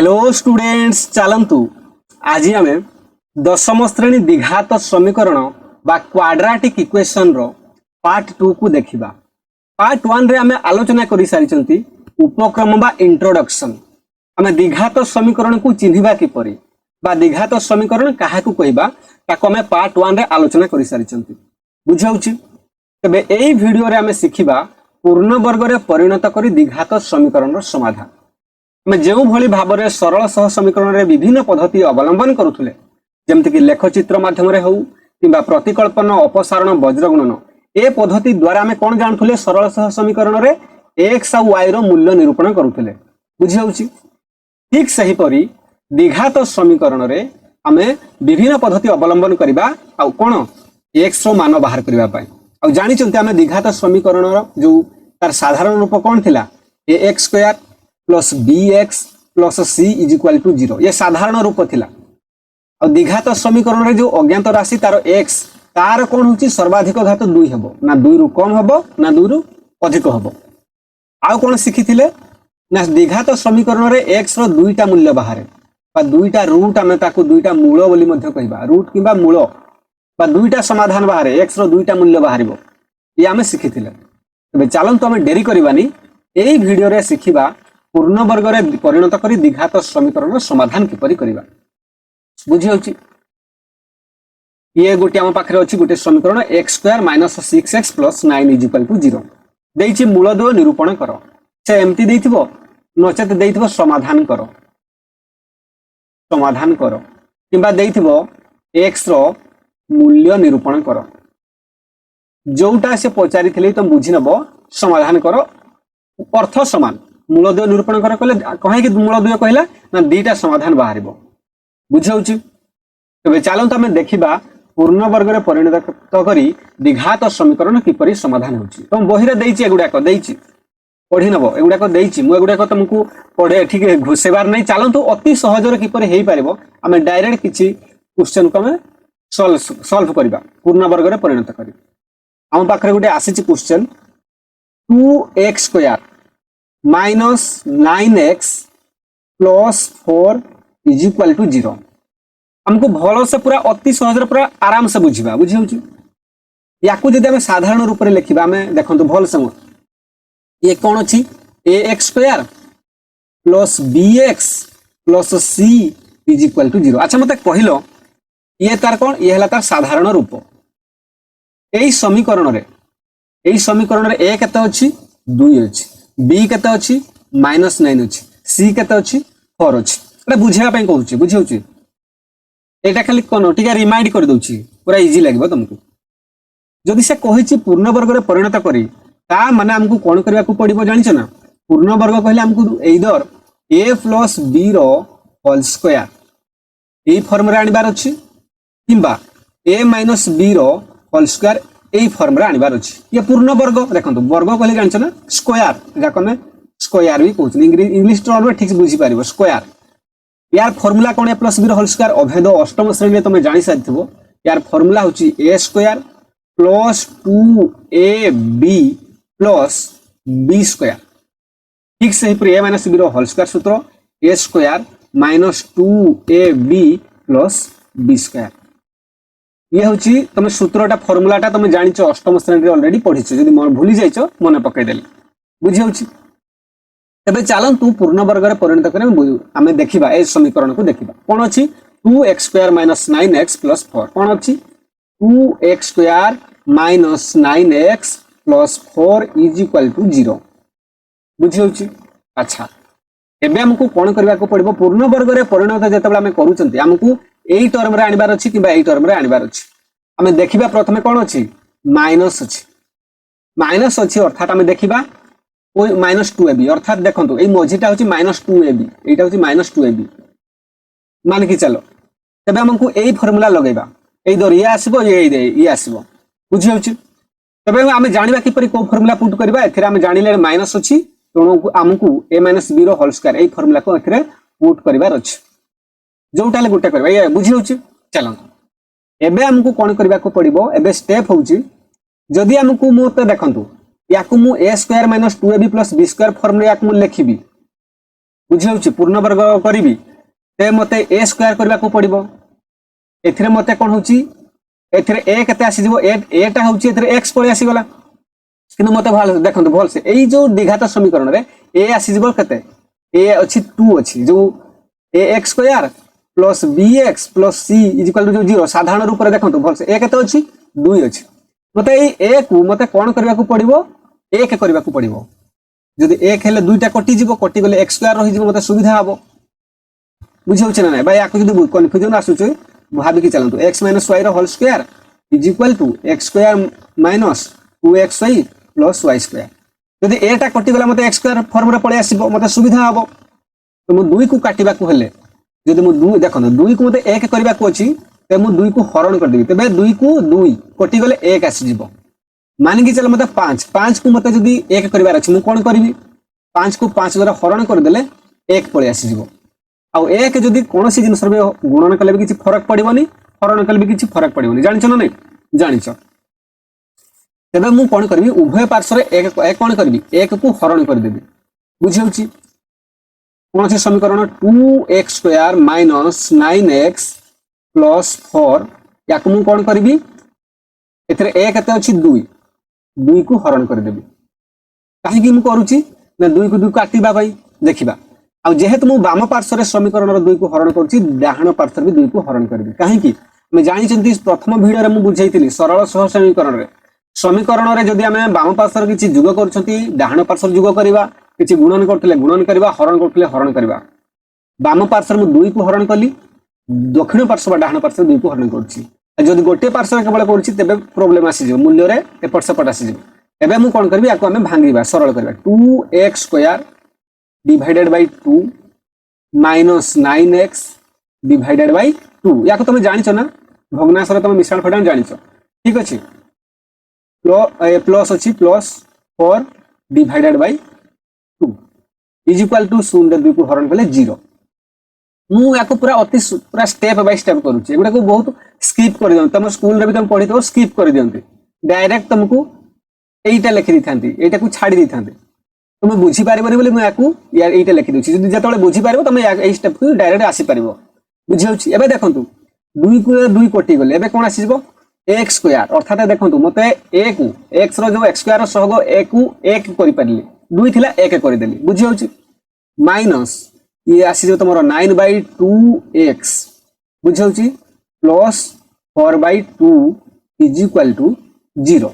Hello students चलतु आज आम दशम श्रेणी द्विघात समीकरण बा क्वाड्राटिक इक्वेशन रो पार्ट 2 को देखिबा। पार्ट 1 रे आम आलोचना कर सारी उपक्रम बा इंट्रोडक्शन। आम द्विघात समीकरण को चिन्हिबा किपरि बा द्विघात समीकरण काहाकू कहबा ताको आम पार्ट 1 रे आलोचना कर सारी बुझाउछि। तबे एई वीडियो रे आम सिखिबा पूर्ण वर्ग रे परिणत करी द्विघात समीकरण रो समाधान। मैं जो भली भाव में सरल सह समीकरण रे विभिन्न पद्धति अवलंबन करुले जमती कि लेखचित्र माध्यम हो कि प्रतिकल्पन अपसारण वज्रगुणन ए पद्धति द्वारा आम कौन जानते सरल सह समीकरण रे एक्स आ वाई रो मूल्य निरूपण करुले बुझी। ठीक सही परी द्विघात समीकरण रे आम विभिन्न पद्धति अवलंबन करबा आ कौन एक्स रो मान बाहर करबा पई आ जानिचंती आम द्विघात समीकरण जो तार साधारण रूप कौन थिला a x square plus b x plus c is equal to 0 ये साधारण रूप थिला। और द्विघात समीकरण रे जो अज्ञात राशि तार एक्स तार कौन होची सर्वाधिक घात 2 हेबो ना 2 रु कम हेबो ना 2 रु अधिक हेबो। आउ कौन शिखिथिले ना द्विघात समीकरण रे एक्स रो दुईटा मूल्य बाहर बा दुईटा रूट आमे ताकू दुईटा मूल बोली मध्य कहबा रूट किबा मूल बा दुईटा समाधान बाहर एक्स रो दुईटा मूल्य बाहरिबो ये आमे शिखिथिले। तबे चलंतु आमे डेरी करबानी एई वीडियो रे शिखिबा पूर्ण वर्ग रे परिणत करी द्विघात समीकरण समाधान किपरि करिबा बुझी होची। ये गोटे आम पाखरे अछि गोटे समीकरण x square minus 6x plus 9 is equal to 0 देछि मूल द्वय निरूपण करो से एमती देथिबो नचेत देथिबो समाधान करो किबा देथिबो x रो मूल्य निरूपण करो जोटा से पचारि थिले तो बुझी नबो समाधान करो अर्थ समान मूलद्वय निरूपण कर कहले कहे कि मूलद्वय कहला ना दीटा समाधान बाहर बुझाउछि। तबे चलंतु आमे देखिबा पूर्ण वर्ग रे परिणत करी द्विघात समीकरण किपरि समाधान होछि। तुम बहिरे देइछि एगुडा को देइछि पढि नबो एगुडा को देइछि मु एगुडा को तुमको पढे ठीक घुसेबार नै। चलंतु अति सहज रे किपरि हेइ पारिबो आमे डायरेक्ट किछि क्वेश्चन को आमे सॉल्व करबा पूर्ण वर्ग रे परिणत करी। हम पाखरे गुटे आसीछि question 2x square minus 9x plus 4 is equal to 0 हमको भल से पूरा अति सहज पूरा आराम से बुझा बुझी। याकू जदि आम साधारण रूप में लिखा आम देखो भल से ये कौन अच्छी a x square plus b x plus c is equal to 0। अच्छा मत कहल ये तार कौन ये है तार साधारण रूप यही समीकरण रे ए केते अच्छी 2 अच्छी बी केते अच्छी -9 अच्छी सी केते अच्छी 4 अच्छी एटा बुझेबा पई कहूची बुझियोची एटा खाली कोन टिका रिमाइंड कर दोची पूरा इजी लागबो तुमको। जदि से कहिची पूर्ण वर्ग रे परिणत करी ता माने हमकु कोन करबा को पड़िबो जानिछ ना पूर्ण वर्ग कहले हमकु एइदर a प्लस b रो होल स्क्वायर एई फॉर्म रे आनिबार अछि किबा a माइनस b रो होल स्क्वायर एई फॉर्म रे आनिबार अछि। ये पूर्ण वर्ग देखंतु वर्ग कहले जानिछ ना स्क्वायर जाको में स्क्वायर भी कहउछ इंग्लिश टर्म में ठीक से बुझी पारिबो स्क्वायर यार फार्मूला कोन a प्लस b रो होल स्क्वायर अभेद अष्टम श्रेणी में तुम जानि साथिबो यार फार्मूला होची a square plus 2ab plus b square ठीक से ही a माइनस b रो होल स्क्वायर सूत्र a square minus 2ab plus b square ये होची तुम सूत्रटा फार्मूलाटा तुम जानिचो अष्टम श्रेणी रे ऑलरेडी पढिचो जदि मन भूली जाइचो मन पकई देले बुझी होची। तबे चलंतु पूर्ण वर्ग रे परिणत करे आमे देखिबा ए समीकरण को देखिबा कोन अछि 2x square minus 9x plus 4 कोन अछि 2x square minus 9x plus 4 is equal to 0 बुझी होची। अच्छा एबे हमकु कोन करबा को पड़िबो पूर्ण वर्ग रे परिणत जेतबे आमे करूचंती हमकु एई टर्म रे आनिबार अछि किबा एई टर्म रे आनिबार अछि आमे देखिबा प्रथमे कोन अछि माइनस अछि अर्थात आमे देखिबा -2ab अर्थात देखंतु ए मझीटा होची -2ab एटा होची -2ab मान कि चलो तबे हमकु एई फार्मूला लगेबा एई दर ये आसीबो ये आसीबो बुझी होची। तबे आमे जानिबा कि परि को फार्मूला पुट करबा एथिरे आमे जानिले माइनस अछि तो हमकु a माइनस b रो होल स्क्वायर एई फार्मूला को एथिरे पुट करबार अछि जोटा ले गुटे करबा ये बुझी होची। चलो एबे हमकु कोन करबा को पड़िबो एबे स्टेप होची जदि हमकु मोते देखंतु याकू मु a square minus 2ab plus b square form रे याकू लिखिबी बुझी पूर्ण वर्ग करी ते मत ए स्क्वायर करने को पड़ो ए मत कौन हो ए केते आसीजिवो एटा होची एथरे x पळे आसीगला किंतु मते भल देखंतु भल से एई जो द्विघात समीकरण रे a आसीजिवो केते a अछि 2 अछि जो ax square plus bx plus c is equal to 0 साधारण रूप रे देखंतु भल से a केते अछि 2 अछि मते एई a को मते कोन करबा को पड़िबो 1 करबा को पड़िबो जदि 1 हेले दुईटा कटि जिवो कटि गले x स्क्वायर रहि जिवो मते सुविधा हबो बुझी होछ ना भाई याको जदि कन्फ्यूजन आसुछ भाबी कि चलंतु x - y रो whole square is equal to x square minus 2xy plus y square जदि एटा कटि गला मते x स्क्वायर फॉर्म रे पळे आसीबो मते सुविधा हबो तो मु 2 को काटिबा को हेले जदि मु 2 देखन 2 को मते 1 करबा को अछि ते मु 2 को हरण कर देबी तबे 2 को 2 कटि गले 1 आसी जिवो मान कि चल मते 5 को मते जदि 1 करबार अछि मु कोन करबी 5 को 5 द्वारा हरण कर देले 1 पळे आसी जिवो आ एक जदि कौन सी जिनस गुणन कले भी किसी फरक पड़ोनी हरण कले भी किसी फरक पड़ोनी जानिछ ना नहीं जानिछ तेबे मु कोन करबी उभय पार्श्व रे एक कोन करबी एक को हरण कर देबी बुझी होची कौन सी समीकरण 2x square minus 9x plus 4 या को मु कोन करबी एथरे a केते अछि 2 को हरण कर देबी काहे कि मु करूची ना 2 को 2 काटिबा भाई देखिबा आ जेहेतु मु वाम पार्श्व रे समीकरण रो 2 को हरण करछि डाहाण पार्श्व रे 2 को हरण करबी काहे कि हम जानि चंती प्रथम वीडियो रे मु बुझैतिली सरल सह समीकरण रे जदि हमें वाम पार्श्व रे किछि जुग करछंती डाहाण पार्श्व जुग करबा किछि गुणन करथिले गुणन करबा हरण करथिले हरण करबा वाम पार्श्व रे मु 2 को हरण कली दक्षिण पार्श्व डाहाण पार्श्व 2 को हरण करछि जदि गोटे पार्श्व केवल करछि तबे प्रॉब्लम आसी जो मूल्य रे एपट सेपट आसी जो एबे मु कोन करबी याको हमें भांगीबा सरल करबा 2x square divided by 2 minus 9x divided by 2 या को तुम जानिछ ना भग्नांश रे तुम मिश्रण फटान जानिछ ठीक अछि प्लस अछि plus 4 divided by 2 is equal to 0 2 को हरण कले 0 मु या को पूरा अति पूरा स्टेप बाय स्टेप करूची एगुडा को बहुत स्किप कर दियौ तुम स्कूल रे भी तुम पढि तो स्किप कर दियंती डायरेक्ट तुमको एटा लिखि दिथांती एटा को छाडी दिथांती तुम बुझी पारिबनी बोली मैं याकू या एटा लिखि दोछि जदि जतले बुझी पारिबो तुम ए स्टेप को डायरेक्ट आसी पारिबो बुझी होछि एबे देखंतु 2 को 2 कटि गले एबे कोन आसी जबो x स्क्वायर अर्थात देखंतु मते a को x रो जो x स्क्वायर सहग a को 1 करि पारिले 2 थिला 1 करि देली बुझी होछि माइनस ये आसी जो तमरो 9/2x बुझी होछि प्लस 4/2 इज इक्वल टू 0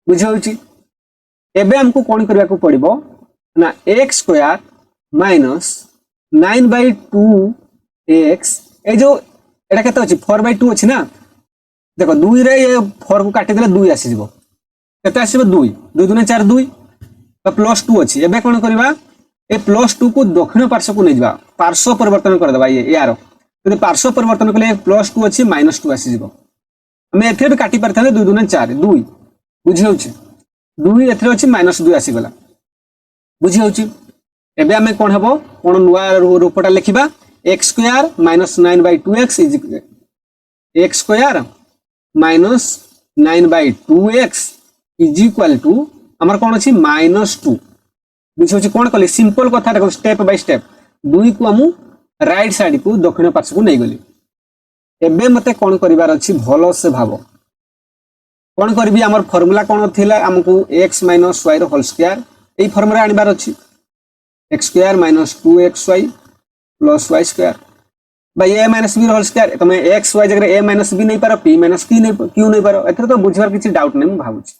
बुझी होछि एबे हमको कौन करबा को पड़िबो ना x स्क्वायर माइनस 9/2x ए जो एटा केते अछि 4/2 अछि ना देखो 2 रे ये 4 को काटि देले 2 आसी जिवो केते आसीबो 2 2 दुने 4 2 तो प्लस 2 अछि एबे कोन करबा ए प्लस 2 को दक्षिण पार्श्व को नै जबा पार्श्व परिवर्तन कर देबा ये यार यदि पार्श्व परिवर्तन कले प्लस 2 अछि माइनस 2 आसी जिवो हम एथे भी काटि परथले 2 दुने 4 2 बुझी होछि 2 एथरे अछि माइनस 2 आसी गला बुझी होछि एबे हमें कोन हबो कोन नुवा रूपटा लिखिबा x square minus 9/2x is x square minus 9/2x is equal to हमर कोन अछि माइनस 2 बुझी होछि कोन कले सिंपल कथा देखो स्टेप बाय स्टेप 2 को हम राइट साइड को दक्षिण पार्श्व को नै गली एबे मते कोन करिवार अछि भलो से भाबो कौन करबी हमर फार्मूला कौन थिला हमको x - y रो होल स्क्वायर एई फॉर्म रे आनिबार अछि x square minus 2xy plus y square by a - b रो होल स्क्वायर तमे x y जगह a - b नै पारो p - q नै पारो एथरे तो बुझबार किछि डाउट नै म भाबुछि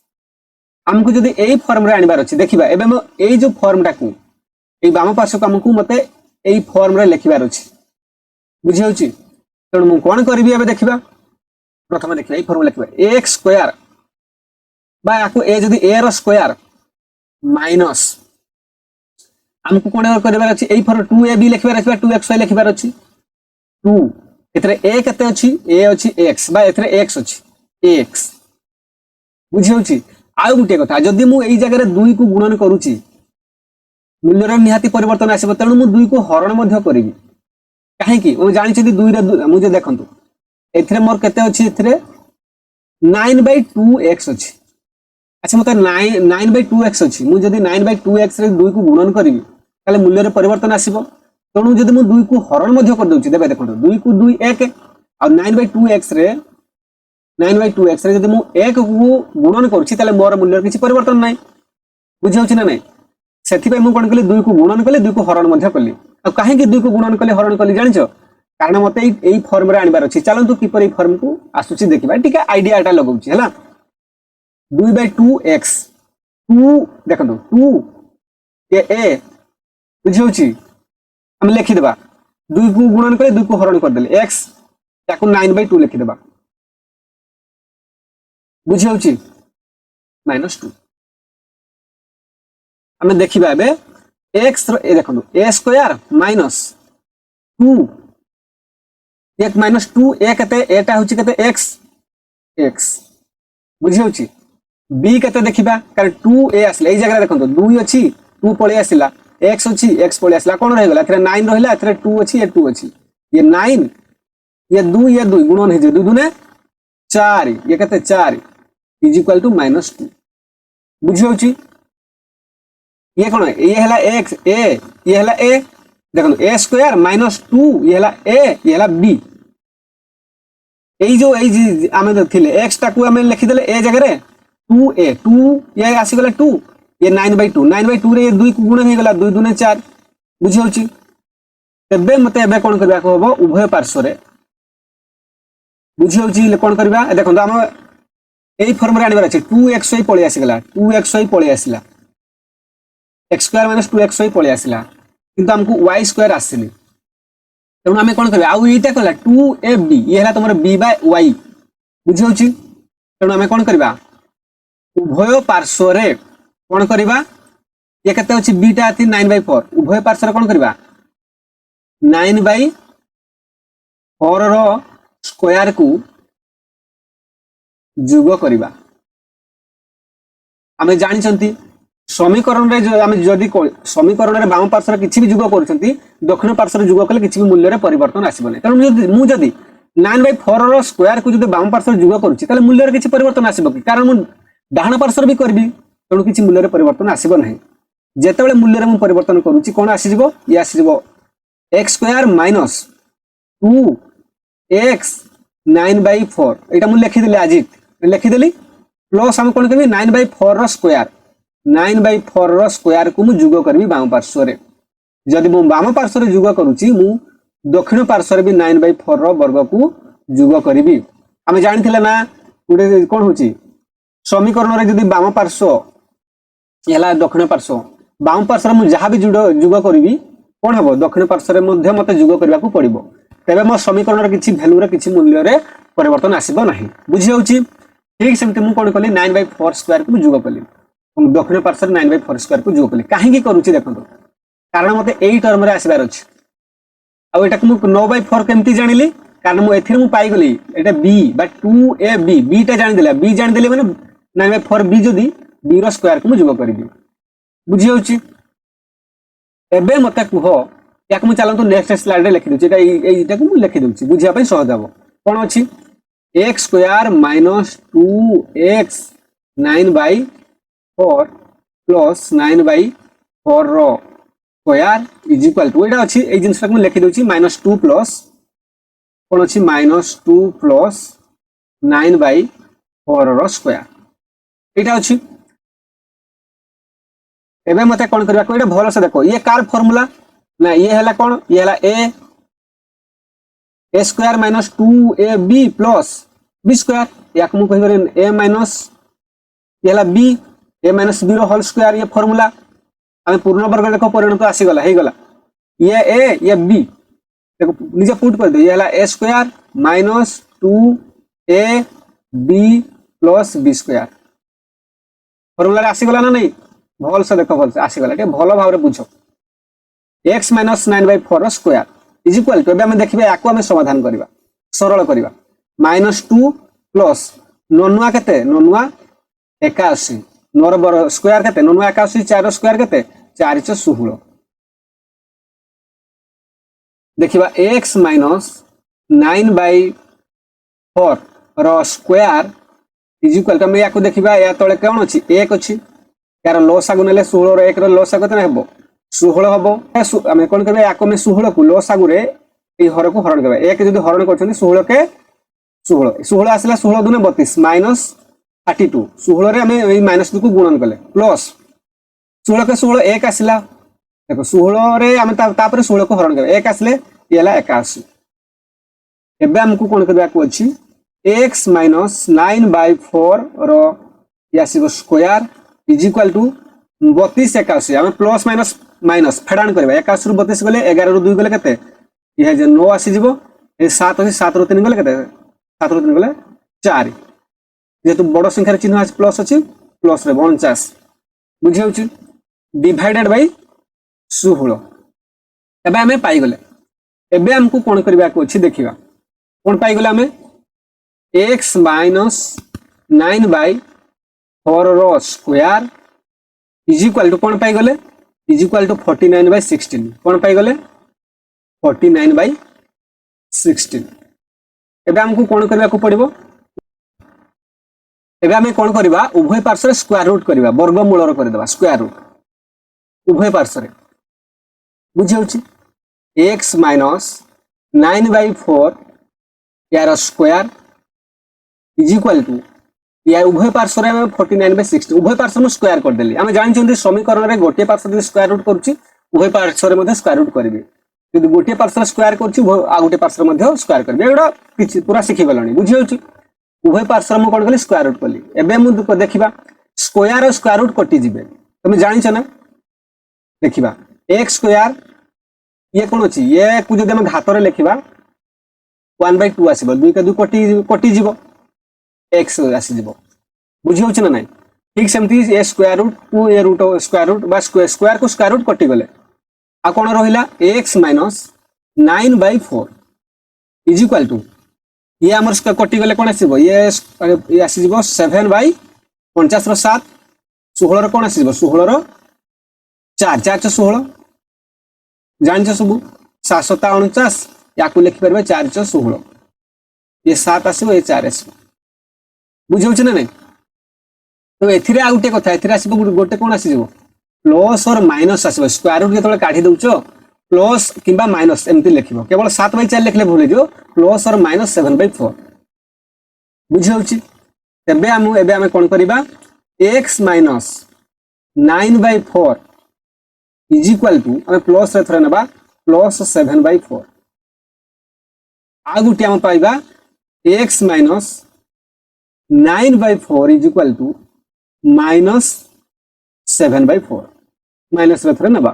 हमको जदी एई फॉर्म रे आनिबार अछि देखिबा एबे म एई जो फॉर्मटा को एई बाम पार्श्व को हमको मते एई फॉर्म रे लिखिबार अछि बुझि होछि त म कोन करबी एबे देखिबा प्रथम देखिबा एई फॉर्मूला लिखिबा x स्क्वायर बा याको ए जदी a रो स्क्वायर माइनस हमको कोन करबार अछि एई फॉर 2ab लिखबार अछि 2xy लिखबार अछि 2 एथरे a कते अछि a अछि x बा एथरे x अछि x बुझि होछि आउ गुटे कथा जदी मु एई जगह रे 2 को गुणन करूची मूल्य रे निहाती परिवर्तन आसीबो तणु मु 2 को हरण मध्य करिवि काहे कि ओ जानि छि 2 रे मु जे देखंतु एथरे मोर कते अछि एथरे 9/2x अछि अच्छा मते 9/2x अछि मु जदी 9/2x रे 2 को गुणन करिवि ताले मूल्य रे परिवर्तन आसीबो तेणु जदि मु 2 को हरण मध्य कर दउची देबे देखो 2 को 2 1 और 9/2x रे 9/2x रे जदि मु 1 को गुणन करूची ताले मोर मूल्य रे किछि परिवर्तन नै बुझि होछि ना नै सेथि पे मु कोन कली 2 को गुणन कले 2 को हरण मध्य कली आ काहे कि 2 को गुणन कले हरण कली जानिछो कारण मते एई फॉर्म रे आनिबार अछि चलंतु किपर एई फॉर्म को आसुची देखिबा ठीक है आईडिया एटा लगाउची हला 2/2x 2 देखंतु 2 ए बुझि होछि हम लिखि देबा 2 को गुणन कले 2 को हरण कर देले x ताकू 9/2 लिखि देबा बुझि होछि -2 हमें देखिबा एबे x रो ए देखंतु a square minus 2 1 minus 2 a कते एटा होछि कते x x बुझि होछि b कते देखिबा कारण 2a आसले एई जगह देखंतु 2 अछि 2 पळे आसिला x अछि x पळे आसिला कोन रहि गेला एथरे 9 रहिला एथरे 2 अछि ये 2 अछि ये 9 ये 2 गुणन हे जे 2 दुने 4 ये कते 4 इज इक्वल टू -2 बुझि होछि ये कोन ये हला x a ये हला a देखो a स्क्वायर -2 ये हला a ये हला b एई जो एई आमे थिले x टाकू आमे लिखि देले a जगह रे 2a 2 ये आसी गला 2 ये 9/2 रे ये 2 को गुण हे गला 2 दुने 4 बुझि होछि तबे मते एबे कोन करबा को हबो उभय पार्श्व रे बुझि होछि कोन करबा देखो हम एई फॉर्म रे आनिबार अछि 2xy पळे आसी गला 2xy पळे आसिला x स्क्वायर - 2xy पळे आसिला किंतु हमको y स्क्वायर आसिनी तेणु आमे कोन करबा आ एटा कला 2ab ये हला तमर b/y बुझि होछि तेणु आमे कोन करबा उभय पार्श्व रे कोन करबा ये कते अछि b टा अछि 9/4 उभय पार्श्व रे कोन करबा 9/4 रो स्क्वायर को जुग करबा आमे जानि छंती समीकरण रे जो आमे जदी समीकरण रे बाम पार्श्व रे किछि भी जुग करूछंती दक्षिण पार्श्व रे जुग कले किछि भी मूल्य रे परिवर्तन आसीबो नै कारण मु जदी 9/4 रो स्क्वायर को जदी बाम पार्श्व रे जुग करूछि ताले मूल्य रे किछि परिवर्तन आसीबो कि कारण मु डाहण पार्श्व रे भी करबी तेणु किछि मूल्य रे परिवर्तन आसीबो नै जेतेबेले मूल्य रे मु परिवर्तन करूछि कोन आसीजिबो ये आसीजिबो x स्क्वायर माइनस 2x 9/4 एटा मु लिखि देली आजित लिखि देली प्लस हम कोन करबी 9/4 रो स्क्वायर 9/4 रो स्क्वायर को मु जुग करबी बाम पार्श्व रे जदि मु बाम पार्श्व रे जुग करूछि मु दक्षिण पार्श्व रे भी 9/4 रो वर्ग को जुग करबी हम जानिथिले ना गुडे कोन होछि समीकरण रे जदि बाम पार्श्व एला दक्षिण पार्श्व बाम पार्श्व रे मु जहा भी जुग करबी कोन हबो दक्षिण पार्श्व रे मध्य मते जुग करबा को पड़िबो तबे मो समीकरण रे किछि वैल्यू रे किछि मूल्य रे परिवर्तन आसीबो नाही बुझि होछि ठीक सेमते मु कोन कली 9/4 स्क्वायर को जुग कली दक्षिण पार्श्व 9/4 स्क्वायर को जुग कली काहे करूछि देखंतो कारण मते एई टर्म रे आसीबार अछि आ एटा मु 9/4 केमति जानिली कारण मु एथिर मु पाई गली एटा b बा 2ab b टा जानि देला b जानि देले माने 9/4 b जदी b रो स्क्वायर को मु जुग करबी बुझि होछि एबे मते कुहो याक मु चालंतु नेक्स्ट स्लाइड रे लिखि दोछि एटा एटा को मु लिखि दोछि बुझिया पई सहज हबो कोन अछि x square minus 2x 9/4 plus 9/4 रो स्क्वायर इज इक्वल टू एटा अछि ए जिंस को लिखि दोछि -2 प्लस कोन अछि -2 प्लस 9/4 रो स्क्वायर एटा अछि एबे मते कोन करबा को एटा भलो से देखो ये कार फार्मूला ना ये हला कोन ये हला a square minus 2ab plus b square याक मु कहिबरे a माइनस ये हला b a माइनस b रो होल स्क्वायर ये फार्मूला हम पूर्ण वर्ग देखो परिणत आसी गला हे गला ये a ये b देखो निजे पुट कर दे ये हला a square minus 2ab plus b square formula रे आसी गला ना नहीं भल से देखो भल से आसी गला के भलो भाव रे बुझो x - 9/4 रो स्क्वायर इज इक्वल टू हम देखिबे याको हम समाधान करबा सरल करबा -2 प्लस ननुआ केते ननुआ 81 नोर बर स्क्वायर केते ननुआ 81 4 रो स्क्वायर केते 416 देखिबा x - 9/4 रो स्क्वायर इज इक्वल टू हम याको देखिबा या तळे कोन अछि 1 अछि यार लसागु नेले 16 रो 1 रो लसागु केते हेबो 16 हम आम कौन करें या 16 को लस आगुरे हर को हरण करवा एक जब हरण कर 16 के 16 आसला 16 दुने 32 माइनस 32 16 माइनस 2 को गुणन कले प्लस 16 के 16 एक आसला देखो 16 16 को हरण कर एक आसले ये 81 एबे हमको कौन करबा को अछि x माइनस 9/4 रो यासिबो स्क्वायर इज इक्वल टू 32 81 हम प्लस माइनस माइनस फेडान करबा 81 रु 32 गले 11 रु 2 गले केते ये जे 9 आसी जिवो ए 7 अछि 7 रु 3 गले केते 7 रु 3 गले 4 जे तो बड़ संख्या चिन्ह अछि प्लस अछि प्लस रे 49 बुझि होछि डिवाइडेड बाय 16 एबे हमें पाई गले एबे हमको कोन करबा को अछि देखिबा कोन पाई गले हमें x माइनस 9/4 रो स्क्वायर इज इक्वल टू कोन पाई गले इज इक्वल टू 49/16 कोन पाई गले 49/16 एबे हमको कोन करबा को पड़िबो एबे हमें कोन करबा उभय पार्श्व रे स्क्वायर रूट करबा वर्गमूल रो कर देबा स्क्वायर रूट उभय पार्श्व रे बुझि होछि x माइनस 9/4 यार स्क्वायर इज इक्वल टू या उभय पार्श्व रे 49/16 उभय पार्श्व में स्क्वायर कर देली हम जानि छथि समीकरण रे गोटे पार्श्व जे स्क्वायर रूट करूची उभय पार्श्व रे मध्ये स्क्वायर रूट करबे यदि गोटे पार्श्व स्क्वायर करूची आ गोटे पार्श्व मध्ये स्क्वायर करबे एडा पूरा सिखि गलनी बुझि होची उभय पार्श्व में कोन कली स्क्वायर रूट कली एबे मु देखिबा स्क्वायर और स्क्वायर रूट कटि जिबे तुम जानि छ ना देखिबा x स्क्वायर ये कोन अछि ये को जदि हम घात रे लिखिबा 1/2 आसीबो 2 के 2 कटि जिवो x आसी जिवो बुझि होछि ना नाही ठीक सेमती ए स्क्वायर रूट 2 ए रूट स्क्वायर रूट बा स्क्वायर को स्क्वायर रूट कटि गले आ कोन रहिला x minus 9/4 is equal to ये हमर स्क्वायर कटि गले कोन आसीबो ये आसी जिवो 7/50 रो 7 16 रो कोन आसी जिवो 16 रो 4 4 16 जान छ सब 749 या को लिखि परबे 4 16 ये 7 आसीबो ये 4 आसीबो बुझौ छ ना नहीं तो एथिरे आ गुटे कथा एथिरे आसीबो गोटे कोन आसी जिवो प्लस और माइनस आसीबो स्क्वायर रूट जेतले काढी दउचो प्लस किबा माइनस एमति लिखिबो केवल 7/4 लिखले भूल जो प्लस और माइनस 7/4 बुझौ छी तबे हम एबे हम कोन करबा x minus 9/4 is equal to हम प्लस रे थरे नबा प्लस 7/4 आ गुटे हम पाइबा x minus 9/4 is equal to minus 7/4 minus रे थरे नबा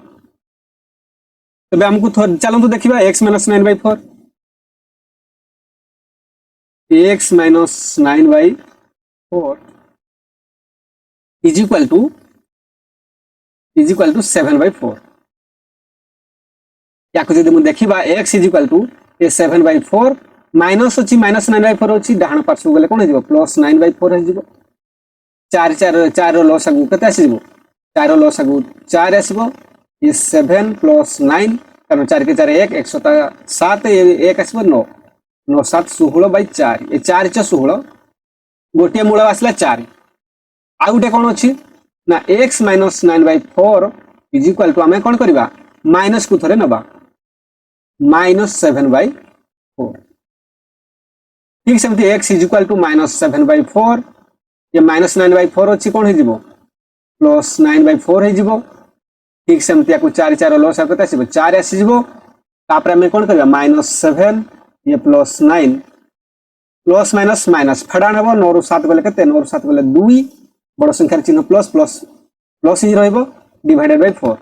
तबे हमको चलो तो देखिबा x minus 9/4 x minus 9/4 is equal to 7/4 या को जदि मु देखिबा x इज इक्वल टू ए 7/4 माइनस अछि माइनस 9/4 अछि डाहण पार्श्व गले कोन जिवो प्लस 9/4 हे जिवो 4 4 4 रो लॉस आगु कते आसी जिवो 4 रो लॉस आगु 4 आसीबो ये 7 प्लस 9 कारण 4 के 4 1 107 ये 1 आसीबो 9 9 7 16/4 ये 4 च 16 गोटे मूल आसला 4 आ गुटे कोन अछि ना x minus 9/4 is equal to हमें कोन करबा माइनस को थरे नबा माइनस 7/4 ठीक सेमती x is equal to minus 7/4 ये माइनस 9/4 अछि कोन हे जिवो प्लस 9/4 हे जिवो ठीक सेमती याको 4 4 लॉस आकता आसीबो 4 आसी जिवो तापर हमें कोन करबा माइनस 7 ये प्लस 9 प्लस माइनस माइनस फेडान हबो 9 रु 7 गले केते 9 रु 7 गले 2 बड़ संख्या चिन्ह प्लस प्लस प्लस ही रहइबो डिवाइडेड बाय 4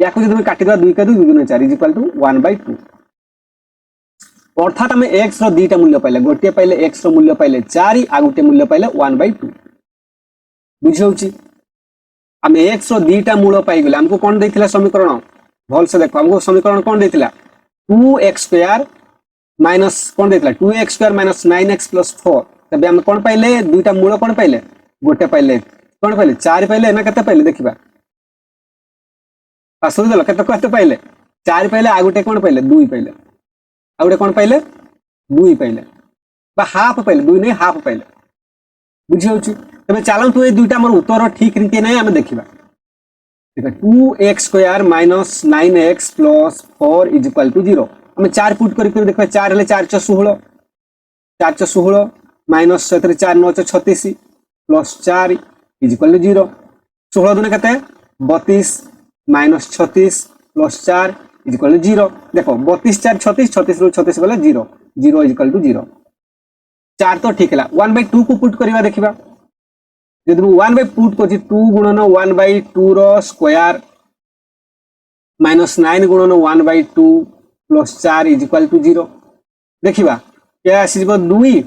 याको जदि हम काटि दवा 2 के 2 2 4 इज इक्वल टू 1/2 अर्थात हमें x रो दीटा मूल्य पाइले गोटे पाइले x रो मूल्य पाइले 4 आ गोटे मूल्य पाइले 1/2 बुझौ छी हमें x रो दीटा मूल्य पाइ गेले हमको कोन देथिला समीकरण भल से देखो हमको समीकरण कोन देथिला 2x² माइनस कोन देथिला 2x² माइनस 9x प्लस 4 तबे हम कोन पाइले दुईटा मूल्य कोन पाइले गोटे पाइले कोन पाइले 4 पाइले ना कते पाइले देखिबा पासु देला कते कते पाइले 4 पाइले आ गोटे कोन पाइले 2 पाइले आ गोटे कोन पाइले 2 पाइले बा हाफ पाइले 2 नै हाफ पाइले बुझियो छी तबे चालन तू ए दुईटा हमर उत्तर ठीक रीति नै हम देखिबा देखो 2x² minus 9x plus 4 is equal to 0 हमें 4 पुट करके देखो 4 हेले 4 × 16 4 × 16 minus 4 9 36 plus 4 is equal to 0 16 दुने केते 32 minus 36 plus 4 is equal to 0 देखो 32 4 36 36 रो 36 गला 0 0 इज इक्वल टू 0 4 तो ठीक है 1/2 को पुट करबा देखिबा यदि 1/2 पुट को 2 गुणन 1/2 रो स्क्वायर माइनस 9 गुणन 1/2 प्लस 4 इज इक्वल टू 0 देखिबा क्या आसीबो 2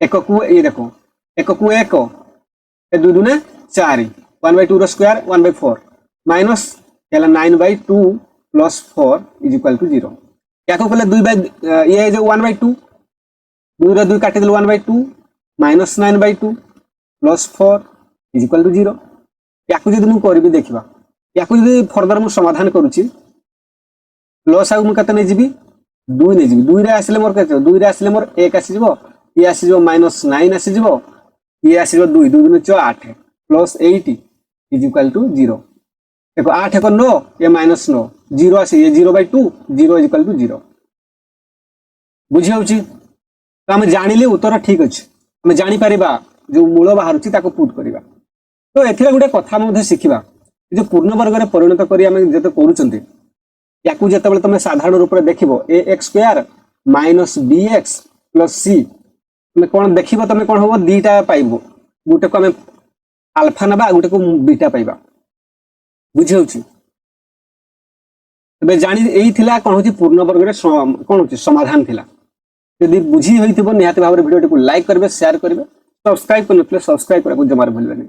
एक को ये देखो एक को एक ए 2 दुने 4 1/2 रो स्क्वायर 1/4 माइनस याला 9/2 प्लस 4 इज इक्वल टू 0 क्या को कहले 2 ये जो 1/2 2 रो 2 काटि देल 1/2 minus 9/2 plus 4 is equal to 0 याकु जदि मु करबी देखिबा याकु जदि फर्दर मु समाधान करूची प्लस आउ मु कते नै जिबी 2 नै जिबी 2 रे आसिले मोर कते 2 रे आसिले मोर 1 आसी जिवो ये आसी जिवो माइनस 9 आसी जिवो ये आसी जिवो 2 2 दुने 8 प्लस 8 इज इक्वल टू 0 देखो 8 को 9 ये माइनस 9 0 आसी ये 0/2 0 इज इक्वल टू 0 बुझी होउची तो हम जानिले उत्तर ठीक अछि हम जानि परिबा जो मूल बाहरुची ताको पुट करिबा तो एथिरा गुटे कथा मध्ये शिखिबा जो पूर्ण वर्ग रे परिणत करी हम जते करूचंती याकू जेतेबेले तमे साधारण रूप रे देखिबो ax² minus bx plus c तमे कोन देखिबो तमे कोन होबो दीटा पाइबो गुटे को हम अल्फा नबा गुटे को बीटा पाइबा बुझी होउची तबे जानि एई थिला कोन होची पूर्ण वर्ग रे कोन होची समाधान थिला यदि बुझी होइथिबो निहाती भाबरे वीडियो को लाइक करबे शेयर करबे सब्सक्राइब करनथले सब्सक्राइब करबो जमार भूलबेनी।